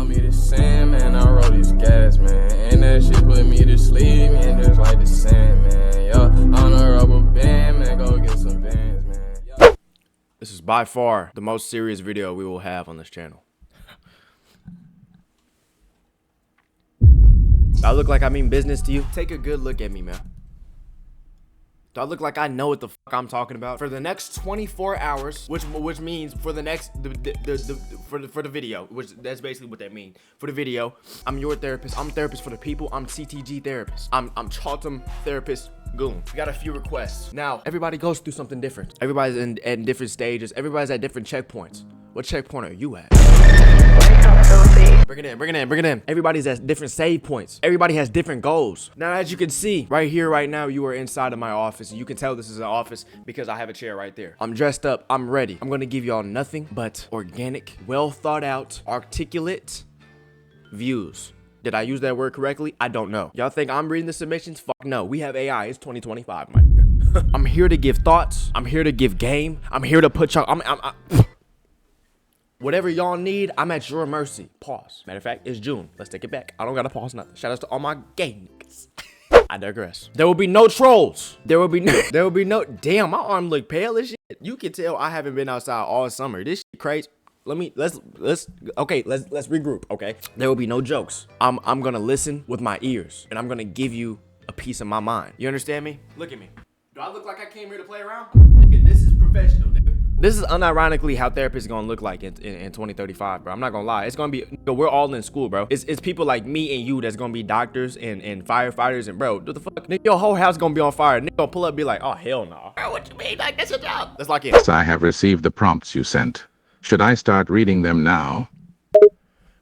call me the Sandman, I roll this gas, man. And that shit put me to sleep, man, just like the Sandman. Yo, on a rubber band, man, go get some bands, man. Yo. This is by far the most serious video we will have on this channel. Do I look like I mean business to you? Take a good look at me, man. Do I look like I know what the fuck I'm talking about? For the next 24 hours, which means for the next for the video, which that's basically what that means. For the video, I'm your therapist. I'm therapist for the people. I'm CTG therapist. I'm Chaltom therapist. Goon. We got a few requests. Now, everybody goes through something different. Everybody's at different stages. Everybody's at different checkpoints. What checkpoint are you at? Bring it in, bring it in, bring it in. Everybody's at different save points. Everybody has different goals. Now, as you can see, right here, right now, you are inside of my office. And you can tell this is an office because I have a chair right there. I'm dressed up. I'm ready. I'm going to give y'all nothing but organic, well thought out, articulate views. Did I use that word correctly? I don't know. Y'all think I'm reading the submissions? Fuck no. We have AI. It's 2025, my nigga. I'm here to give thoughts. I'm here to give game. I'm here to put y'all... Whatever y'all need, I'm at your mercy. Pause. Matter of fact, it's June. Let's take it back. I don't gotta pause nothing. Shout out to all my gay niggas. I digress. There will be no trolls. There will be no. Damn, my arm look pale as shit. You can tell I haven't been outside all summer. This shit crazy. Let's regroup, okay? There will be no jokes. I'm gonna listen with my ears, and I'm gonna give you a piece of my mind. You understand me? Look at me. Do I look like I came here to play around? Nigga, this is professional, nigga. This is unironically how therapists is gonna look like in 2035, bro. I'm not gonna lie. It's gonna be, we're all in school, bro. It's people like me and you that's gonna be doctors and firefighters, and bro, what the fuck? Nigga, your whole house gonna be on fire. Nigga gonna pull up and be like, oh, hell no. Bro, what you mean? Like, that's your job. Let's lock in. Yes, I have received the prompts you sent. Should I start reading them now?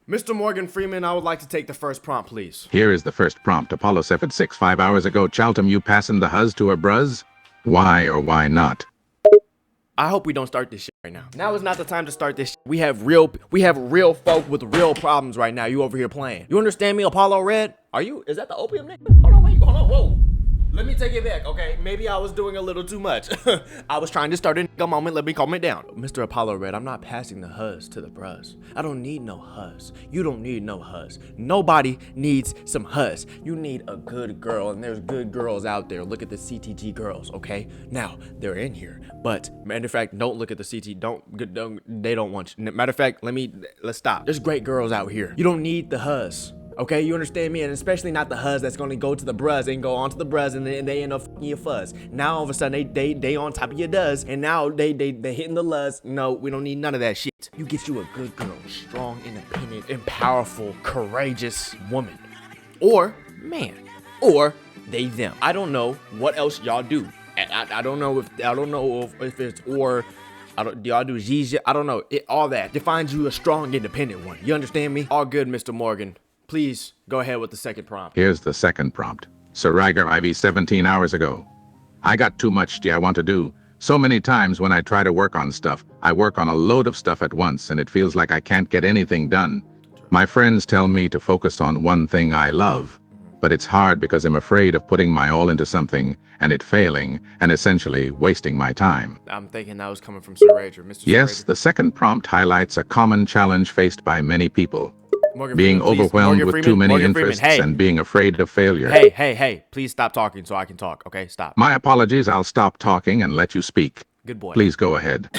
Mr. Morgan Freeman, I would like to take the first prompt, please. Here is the first prompt. Apollo 765 5 hours ago. Chaltom, you passing the huzz to a bruz? Why or why not? I hope we don't start this shit right now. Now is not the time to start this shit. We have real folk with real problems right now. You over here playing. You understand me, Apollo Red? Is that the opium nigga? Hold on, wait, hold on, whoa. Let me take it back, okay? Maybe I was doing a little too much. I was trying to start a nigga moment. Let me calm it down. Mr. Apollo Red, I'm not passing the huzz to the bruz. I don't need no huzz. You don't need no huzz. Nobody needs some huzz. You need a good girl, and there's good girls out there. Look at the CTG girls, okay? Now, they're in here, but matter of fact, don't look at the CT. They don't want you. Matter of fact, let's stop. There's great girls out here. You don't need the huzz. Okay, you understand me? And especially not the huzz that's gonna go to the bruz and go on to the bruz, and then they end up fucking your fuzz. Now all of a sudden they on top of your does, and now they hitting the luz. No, we don't need none of that shit. You get you a good girl, strong, independent, and powerful, courageous woman, or man, or they them. I don't know what else y'all do. I don't know if it's or. Do y'all do Gigi? I don't know. All that defines you a strong, independent one. You understand me? All good, Mr. Morgan. Please go ahead with the second prompt. Here's the second prompt. Sir Riger IV 17 hours ago. I got too much I want to do. So many times when I try to work on stuff, I work on a load of stuff at once and it feels like I can't get anything done. My friends tell me to focus on one thing I love, but it's hard because I'm afraid of putting my all into something and it failing and essentially wasting my time. I'm thinking that was coming from Sir Rager. Mr. Yes, Sir Rager. the second prompt highlights a common challenge faced by many people. Morgan Being Freeman, overwhelmed Morgan with Freeman, too many Morgan interests Freeman, hey. and being afraid of failure. Hey, please stop talking so I can talk, okay? Stop. My apologies, I'll stop talking and let you speak. Good boy. Please go ahead.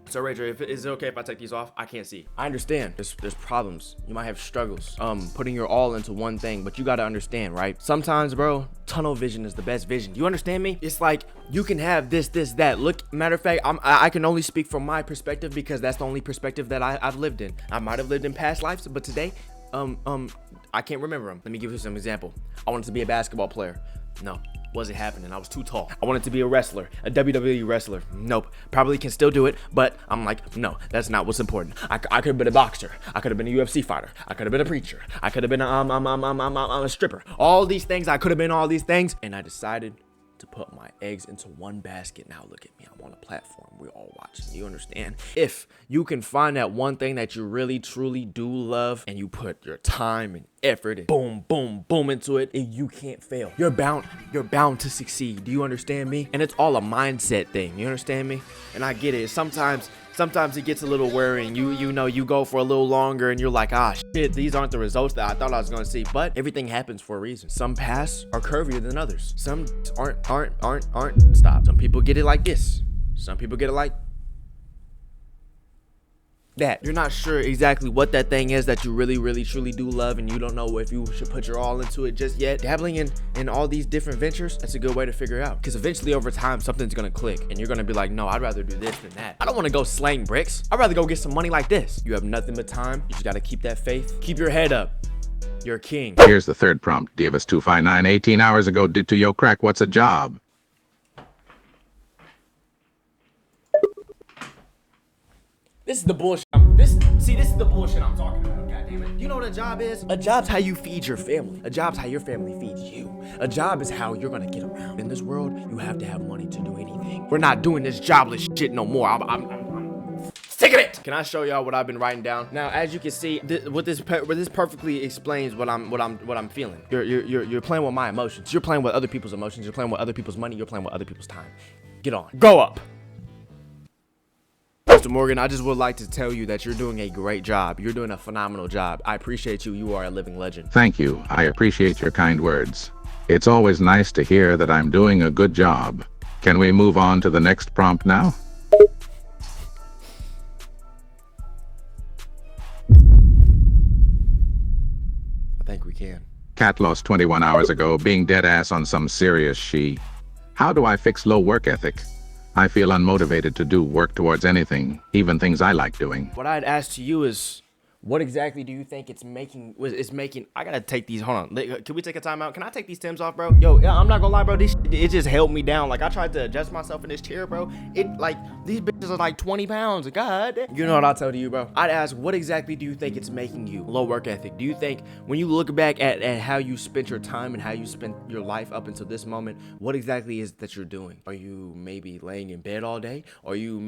So Rager, is it okay if I take these off? I can't see. I understand. There's problems. You might have struggles. Putting your all into one thing, but you gotta understand, right? Sometimes, bro, tunnel vision is the best vision. You understand me? It's like you can have this, that. Look, matter of fact, I can only speak from my perspective because that's the only perspective that I've lived in. I might have lived in past lives, but today, I can't remember them. Let me give you some example. I wanted to be a basketball player. No. Wasn't happening. I was too tall. I wanted to be a wrestler, a WWE wrestler. Nope. Probably can still do it, but I'm like, no, that's not what's important. I could have been a boxer. I could have been a UFC fighter. I could have been a preacher. I could have been a stripper. All these things. I could have been all these things, and I decided to put my eggs into one basket. Now look at me. I'm on a platform. We're all watching. You understand? If you can find that one thing that you really, truly do love, and you put your time and effort and boom into it, and you can't fail. You're bound to succeed. Do you understand me? And it's all a mindset thing. You understand me? And I get it. Sometimes sometimes it gets a little worrying. You know, you go for a little longer and you're like, ah, shit, these aren't the results that I thought I was gonna see. But everything happens for a reason. Some paths are curvier than others. Some aren't. Stop. Some people get it like this. Some people get it like that. You're not sure exactly what that thing is that you really truly do love, and you don't know if you should put your all into it just yet. Dabbling in all these different ventures, that's a good way to figure out, because eventually over time something's gonna click and you're gonna be like, no, I'd rather do this than that. I don't want to go slaying bricks. I'd rather go get some money like this. You have nothing but time. You just got to keep that faith, keep your head up. You're a king. Here's the third prompt. Davis 259 18 hours ago did to yo crack. What's a job? This is the bullshit. This is the bullshit I'm talking about. God damn it. You know what a job is? A job's how you feed your family. A job's how your family feeds you. A job is how you're gonna get around. In this world, you have to have money to do anything. We're not doing this jobless shit no more. I'm sick of it. Can I show y'all what I've been writing down? Now, as you can see, this perfectly explains what I'm feeling. You're playing with my emotions. You're playing with other people's emotions. You're playing with other people's money. You're playing with other people's time. Get on. Go up. Mr. Morgan, I just would like to tell you that you're doing a great job. You're doing a phenomenal job. I appreciate you. You are a living legend. Thank you. I appreciate your kind words. It's always nice to hear that I'm doing a good job. Can we move on to the next prompt now? I think we can. Cat lost 21 hours ago, being dead ass on some serious she. How do I fix low work ethic? I feel unmotivated to do work towards anything, even things I like doing. What I'd ask to you is, what exactly do you think it's making? I gotta take these. Hold on. Can we take a timeout? Can I take these Timbs off, bro? Yo, I'm not gonna lie, bro. It just held me down. Like, I tried to adjust myself in this chair, bro. These bitches are like 20 pounds. God damn. You know what I'll tell you, bro? I'd ask, what exactly do you think it's making you? Low work ethic. Do you think when you look back at how you spent your time and how you spent your life up until this moment, what exactly is that you're doing? Are you maybe laying in bed all day? Are you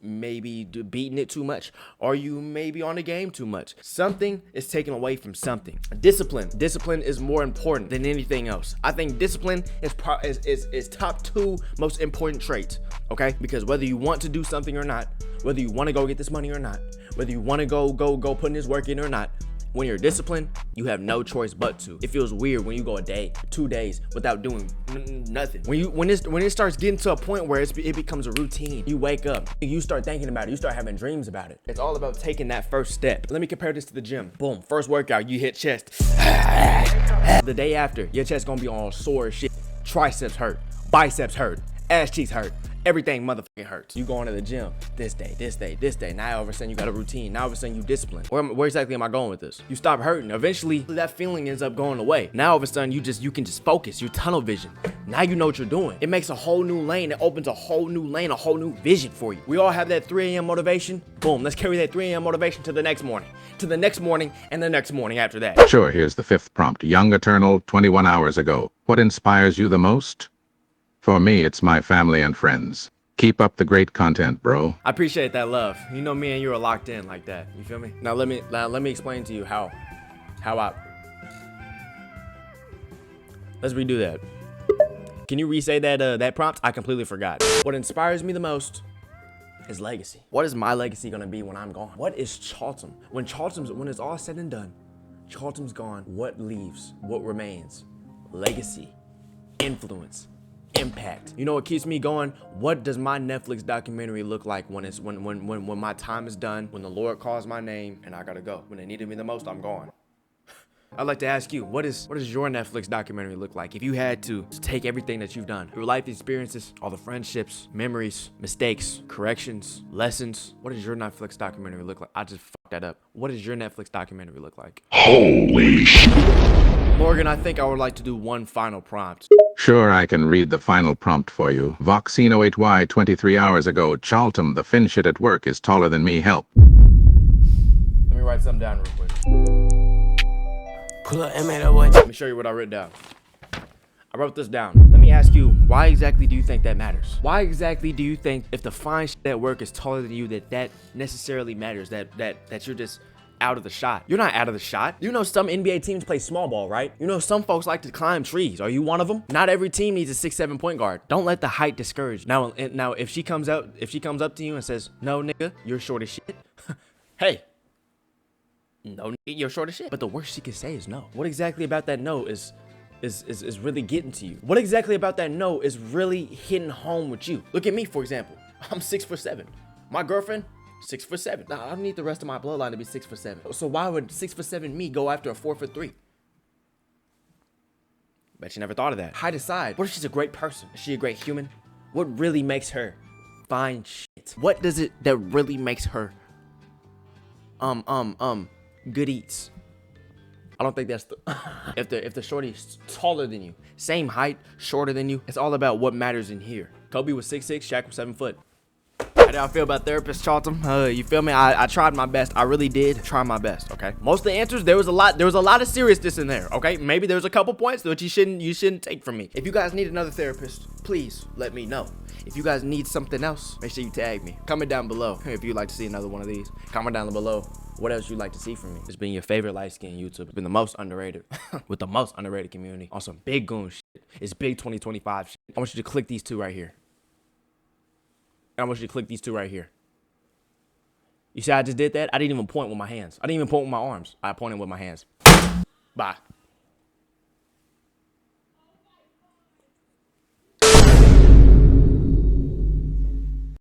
maybe beating it too much? Are you maybe on the game too much? Something is taken away from something. Discipline is more important than anything else. I think discipline is top 2 most important traits, okay? Because whether you want to do something or not, whether you want to go get this money or not, whether you want to go put in this work in or not, when you're disciplined, you have no choice but to. It feels weird when you go a day, 2 days without doing nothing. When it starts getting to a point where it becomes a routine, you wake up, you start thinking about it, you start having dreams about it. It's all about taking that first step. Let me compare this to the gym. Boom, first workout, you hit chest. The day after, your chest gonna be all sore as shit. Triceps hurt, biceps hurt, ass cheeks hurt. Everything motherfucking hurts. You go into the gym this day. Now all of a sudden you got a routine. Now all of a sudden you discipline. Where exactly am I going with this? You stop hurting. Eventually that feeling ends up going away. Now all of a sudden you can just focus. You tunnel vision. Now you know what you're doing. It makes a whole new lane. It opens a whole new lane, a whole new vision for you. We all have that 3 a.m. motivation. Boom. Let's carry that 3 a.m. motivation to the next morning. To the next morning and the next morning after that. Sure, here's the 5th prompt. Young Eternal 21 hours ago. What inspires you the most? For me, it's my family and friends. Keep up the great content, bro. I appreciate that love. You know, me and you are locked in like that. You feel me? Now let me explain to you how I. Let's redo that. Can you re-say that prompt? I completely forgot. What inspires me the most is legacy. What is my legacy gonna be when I'm gone? What is Chaltom? When it's all said and done, Chaltom's gone. What leaves? What remains? Legacy, influence, impact. You know what keeps me going? What does my Netflix documentary look like when my time is done, when the Lord calls my name and I gotta go? When they needed me the most, I'm gone. I'd like to ask you, what does your Netflix documentary look like? If you had to take everything that you've done, your life experiences, all the friendships, memories, mistakes, corrections, lessons, what does your Netflix documentary look like? I just fucked that up. What does your Netflix documentary look like? Holy shit. Morgan, I think I would like to do one final prompt. Sure, I can read the final prompt for you. Voxino 8Y 23 hours ago. Chaltom, the fin shit at work is taller than me. Help. Let me write something down real quick. Let me show you what I wrote down. I wrote this down. Let me ask you, why exactly do you think that matters? Why exactly do you think if the fine shit at work is taller than you, that necessarily matters? That you're just out of the shot. You're not out of the shot. You know some NBA teams play small ball, right? You know some folks like to climb trees. Are you one of them? Not every team needs a 6'7" point guard. Don't let the height discourage. Now if she comes up to you and says, "No, nigga, you're short as shit." Hey. No, nigga, you're short as shit. But the worst she can say is no. What exactly about that no is really getting to you? What exactly about that no is really hitting home with you? Look at me, for example. I'm 6'7". My girlfriend, 6'7". Now I don't need the rest of my bloodline to be 6'7". So why would 6'7" me go after a 4'3"? Bet you never thought of that. Height aside, what if she's a great person? Is she a great human? What really makes her fine shit? What does it that really makes her good eats? I don't think that's the if the shorty's taller than you, same height, shorter than you, it's all about what matters in here. Kobe was 6'6", Shaq was 7 foot. How do I feel about therapist, Chaltom? You feel me? I tried my best. I really did try my best, okay? Most of the answers, there was a lot of seriousness in there, okay? Maybe there's a couple points that you shouldn't take from me. If you guys need another therapist, please let me know. If you guys need something else, make sure you tag me. Comment down below if you'd like to see another one of these. Comment down below what else you'd like to see from me. It's been your favorite light-skinned YouTuber. It's been the most underrated, with the most underrated community. On some big goon shit. It's big 2025 shit. I want you to click these two right here. And I want you to click these two right here. You see how I just did that? I didn't even point with my hands. I didn't even point with my arms. I pointed with my hands. Bye.